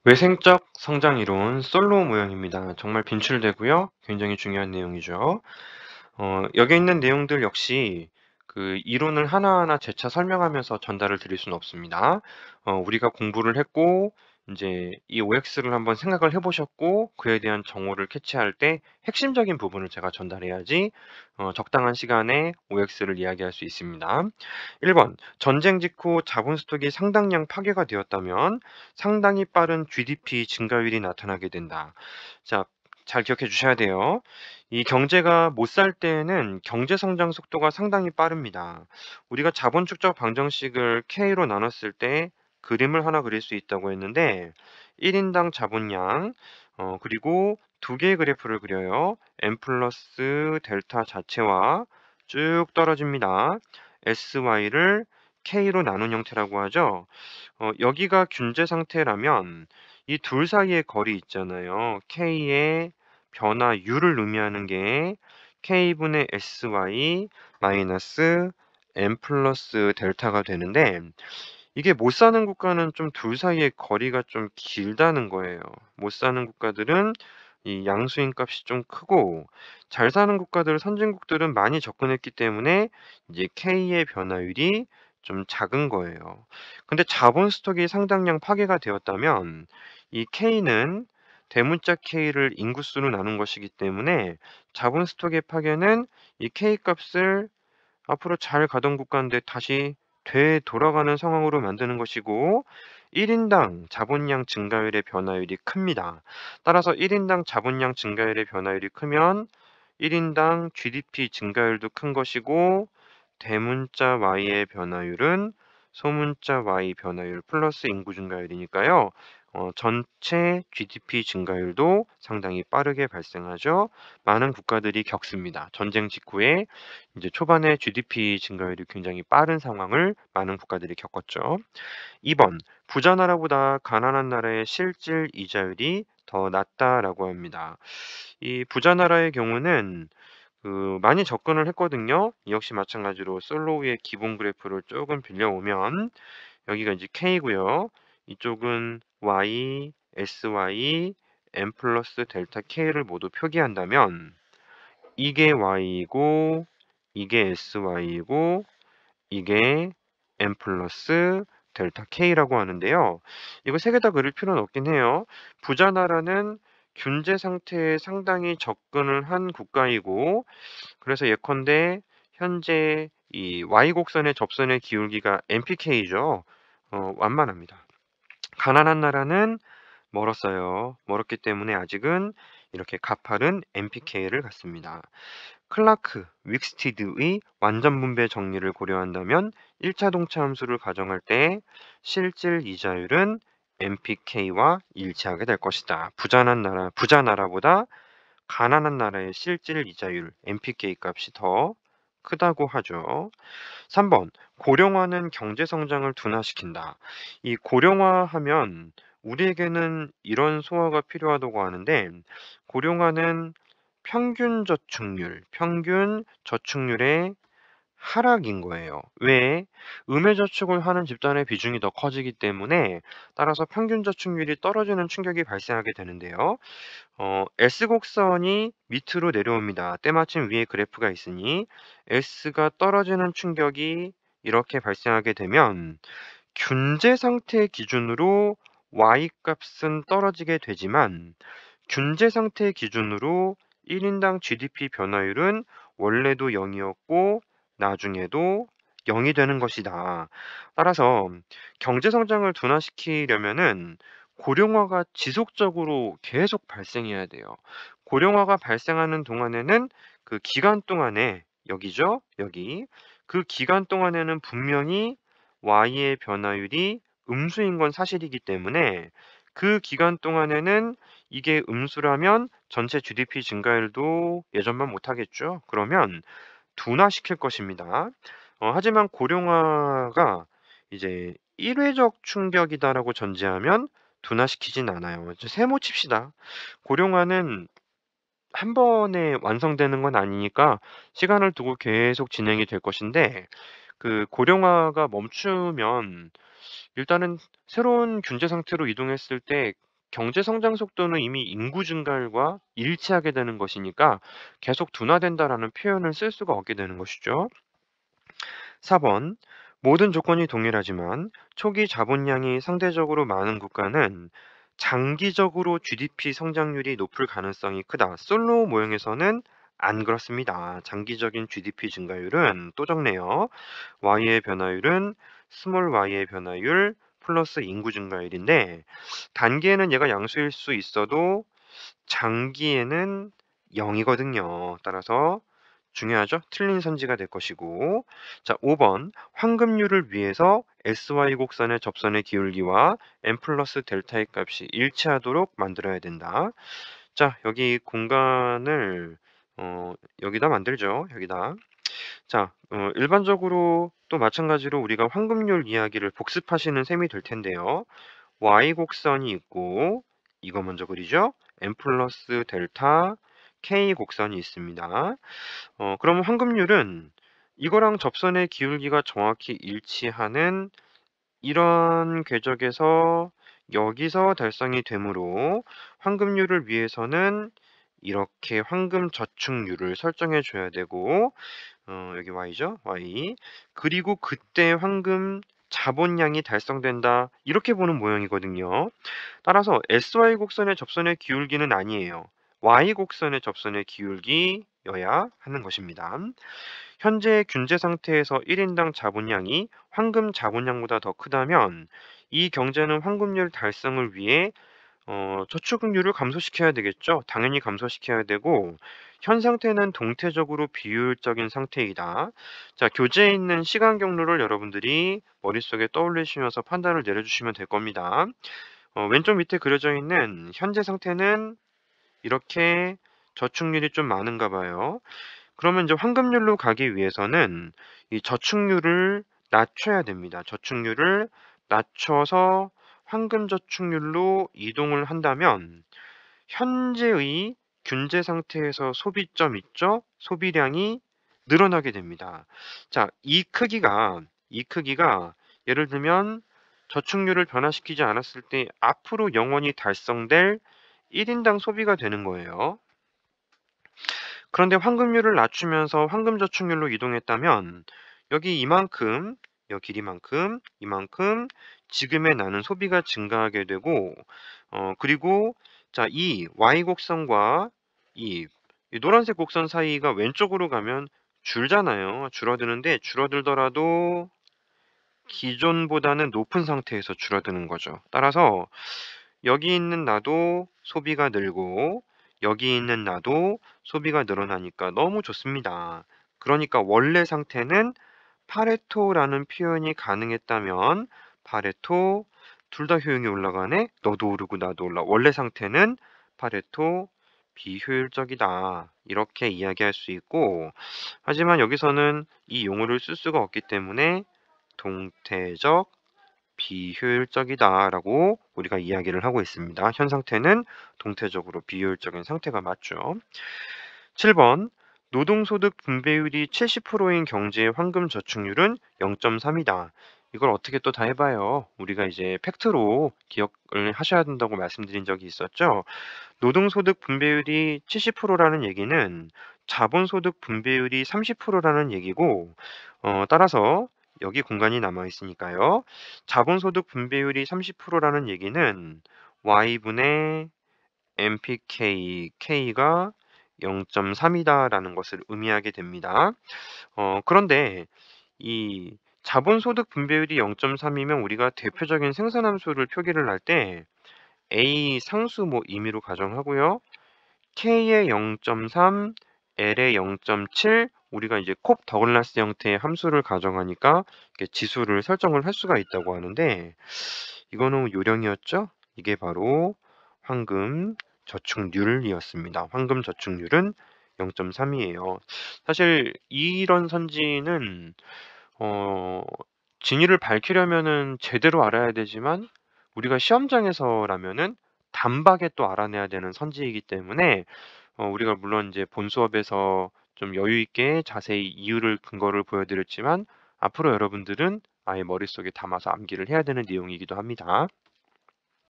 외생적 성장 이론 솔로 모형입니다. 정말 빈출되고요. 굉장히 중요한 내용이죠. 여기 있는 내용들 역시 그 이론을 하나하나 재차 설명하면서 전달을 드릴 수는 없습니다. 우리가 공부를 했고 이제 이 OX를 한번 생각을 해 보셨고 그에 대한 정보를 캐치할 때 핵심적인 부분을 제가 전달해야지 적당한 시간에 OX를 이야기할 수 있습니다. 1번 전쟁 직후 자본 스톡이 상당량 파괴가 되었다면 상당히 빠른 GDP 증가율이 나타나게 된다. 자, 잘 기억해 주셔야 돼요. 이 경제가 못 살 때에는 경제 성장 속도가 상당히 빠릅니다. 우리가 자본 축적 방정식을 K로 나눴을 때 그림을 하나 그릴 수 있다고 했는데 1인당 자본량 그리고 두 개의 그래프를 그려요. n 플러스 델타 자체와 쭉 떨어집니다. SY를 K로 나눈 형태라고 하죠. 여기가 균제 상태라면 이 둘 사이의 거리 있잖아요. K의 변화 U를 의미하는 게 K분의 SY 마이너스 N 플러스 델타가 되는데 이게 못 사는 국가는 좀 둘 사이의 거리가 좀 길다는 거예요. 못 사는 국가들은 이 양수인 값이 좀 크고 잘 사는 국가들, 선진국들은 많이 접근했기 때문에 이제 K의 변화율이 좀 작은 거예요. 근데 자본 스톡이 상당량 파괴가 되었다면 이 K는 대문자 K를 인구수로 나눈 것이기 때문에 자본 스톡의 파괴는 이 K 값을 앞으로 잘 가던 국가인데 다시 되돌아가는 상황으로 만드는 것이고 1인당 자본량 증가율의 변화율이 큽니다. 따라서 1인당 자본량 증가율의 변화율이 크면 1인당 GDP 증가율도 큰 것이고 대문자 Y의 변화율은 소문자 Y 변화율 플러스 인구 증가율이니까요. 전체 GDP 증가율도 상당히 빠르게 발생하죠. 많은 국가들이 겪습니다. 전쟁 직후에 이제 초반에 GDP 증가율이 굉장히 빠른 상황을 많은 국가들이 겪었죠. 2번 부자 나라보다 가난한 나라의 실질 이자율이 더 낮다라고 합니다. 이 부자 나라의 경우는 많이 접근을 했거든요. 역시 마찬가지로 솔로우의 기본 그래프를 조금 빌려오면 여기가 이제 K고요. 이쪽은 Y, SY, N 플러스 델타 K를 모두 표기한다면 이게 Y이고 이게 SY이고 이게 N 플러스 델타 K라고 하는데요. 이거 세 개 다 그릴 필요는 없긴 해요. 부자 나라는 균제 상태에 상당히 접근을 한 국가이고 그래서 예컨대 현재 이 Y 곡선의 접선의 기울기가 MPK죠. 완만합니다. 가난한 나라는 멀었어요. 멀었기 때문에 아직은 이렇게 가파른 MPK를 갖습니다. 클라크, 윅스티드의 완전 분배 정리를 고려한다면 1차 동차 함수를 가정할 때 실질 이자율은 MPK와 일치하게 될 것이다. 부자 나라보다 가난한 나라의 실질 이자율 MPK 값이 더 크다고 하죠. 3번 고령화는 경제 성장을 둔화시킨다. 이 고령화하면 우리에게는 이런 소화가 필요하다고 하는데 고령화는 평균 저축률의 하락인 거예요. 왜? 음의 저축을 하는 집단의 비중이 더 커지기 때문에 따라서 평균 저축률이 떨어지는 충격이 발생하게 되는데요. S곡선이 밑으로 내려옵니다. 때마침 위에 그래프가 있으니 S가 떨어지는 충격이 이렇게 발생하게 되면 균제 상태 기준으로 Y 값은 떨어지게 되지만 균제 상태 기준으로 1인당 GDP 변화율은 원래도 0이었고 나중에도 0이 되는 것이다. 따라서 경제 성장을 둔화시키려면은 고령화가 지속적으로 계속 발생해야 돼요. 고령화가 발생하는 동안에는 그 기간 동안에 여기죠? 여기. 그 기간 동안에는 분명히 Y의 변화율이 음수인 건 사실이기 때문에 그 기간 동안에는 이게 음수라면 전체 GDP 증가율도 예전만 못하겠죠. 그러면 둔화시킬 것입니다. 하지만 고령화가 이제 일회적 충격이다라고 전제하면 둔화시키진 않아요. 세모 칩시다. 고령화는 한 번에 완성되는 건 아니니까 시간을 두고 계속 진행이 될 것인데 그 고령화가 멈추면 일단은 새로운 균제 상태로 이동했을 때 경제 성장 속도는 이미 인구 증가율과 일치하게 되는 것이니까 계속 둔화된다라는 표현을 쓸 수가 없게 되는 것이죠. 4번, 모든 조건이 동일하지만 초기 자본량이 상대적으로 많은 국가는 장기적으로 GDP 성장률이 높을 가능성이 크다. 솔로 모형에서는 안 그렇습니다. 장기적인 GDP 증가율은 또 적네요. Y의 변화율은 스몰 y의 변화율 플러스 인구 증가율인데, 단기에는 얘가 양수일 수 있어도 장기에는 0이거든요. 따라서 중요하죠? 틀린 선지가 될 것이고. 자, 5번. 황금률을 위해서 SY 곡선의 접선의 기울기와 n 플러스 델타의 값이 일치하도록 만들어야 된다. 자, 여기 공간을 여기다 만들죠. 여기다. 자, 일반적으로 또 마찬가지로 우리가 황금률 이야기를 복습하시는 셈이 될 텐데요. Y 곡선이 있고 이거 먼저 그리죠. n 플러스 델타 K 곡선이 있습니다. 그러면 황금률은 이거랑 접선의 기울기가 정확히 일치하는 이런 궤적에서 여기서 달성이 되므로 황금률을 위해서는 이렇게 황금 저축률을 설정해 줘야 되고, 여기 y죠, y. 그리고 그때 황금 자본량이 달성된다, 이렇게 보는 모양이거든요. 따라서 SY 곡선의 접선의 기울기는 아니에요. Y 곡선의 접선의 기울기여야 하는 것입니다. 현재 균제 상태에서 1인당 자본량이 황금 자본량보다 더 크다면 이 경제는 황금률 달성을 위해 저축률을 감소시켜야 되겠죠. 당연히 감소시켜야 되고, 현 상태는 동태적으로 비효율적인 상태이다. 자, 교재에 있는 시간 경로를 여러분들이 머릿속에 떠올리시면서 판단을 내려주시면 될 겁니다. 왼쪽 밑에 그려져 있는 현재 상태는 이렇게 저축률이 좀 많은가 봐요. 그러면 이제 황금률로 가기 위해서는 이 저축률을 낮춰야 됩니다. 저축률을 낮춰서 황금 저축률로 이동을 한다면 현재의 균제 상태에서 소비점 있죠? 소비량이 늘어나게 됩니다. 자, 이 크기가 예를 들면 저축률을 변화시키지 않았을 때 앞으로 영원히 달성될 1인당 소비가 되는 거예요. 그런데 황금률을 낮추면서 황금 저축률로 이동했다면 여기 이만큼, 여 길이만큼, 이만큼 지금의 나는 소비가 증가하게 되고, 그리고 자, 이 Y 곡선과 이 노란색 곡선 사이가 왼쪽으로 가면 줄잖아요. 줄어드는데 줄어들더라도 기존보다는 높은 상태에서 줄어드는 거죠. 따라서 여기 있는 나도 소비가 늘고 여기 있는 나도 소비가 늘어나니까 너무 좋습니다. 그러니까 원래 상태는 파레토라는 표현이 가능했다면 파레토 둘 다 효용이 올라가네. 너도 오르고 나도 올라. 원래 상태는 파레토 비효율적이다. 이렇게 이야기할 수 있고, 하지만 여기서는 이 용어를 쓸 수가 없기 때문에 동태적 비효율적이다라고 우리가 이야기를 하고 있습니다. 현 상태는 동태적으로 비효율적인 상태가 맞죠. 7번, 노동소득 분배율이 70%인 경제의 황금 저축률은 0.3이다. 이걸 어떻게 또 다 해봐요. 우리가 이제 팩트로 기억을 하셔야 된다고 말씀드린 적이 있었죠. 노동소득 분배율이 70%라는 얘기는 자본소득 분배율이 30%라는 얘기고, 따라서 여기 공간이 남아 있으니까요. 자본소득 분배율이 30%라는 얘기는 Y분의 MPK, K가 0.3이다라는 것을 의미하게 됩니다. 그런데 이 자본소득 분배율이 0.3이면 우리가 대표적인 생산함수를 표기를 할 때 A 상수 뭐 임의로 가정하고요. K의 0.3, L의 0.7, 우리가 이제 콕 더글라스 형태의 함수를 가정하니까 이렇게 지수를 설정을 할 수가 있다고 하는데, 이거는 요령이었죠? 이게 바로 황금 저축률이었습니다. 황금 저축률은 0.3이에요. 사실 이런 선지는 진위를 밝히려면은 제대로 알아야 되지만 우리가 시험장에서라면은 단박에 또 알아내야 되는 선지이기 때문에 우리가 물론 이제 본 수업에서 좀 여유 있게 자세히 이유를 근거를 보여드렸지만 앞으로 여러분들은 아예 머릿속에 담아서 암기를 해야 되는 내용이기도 합니다.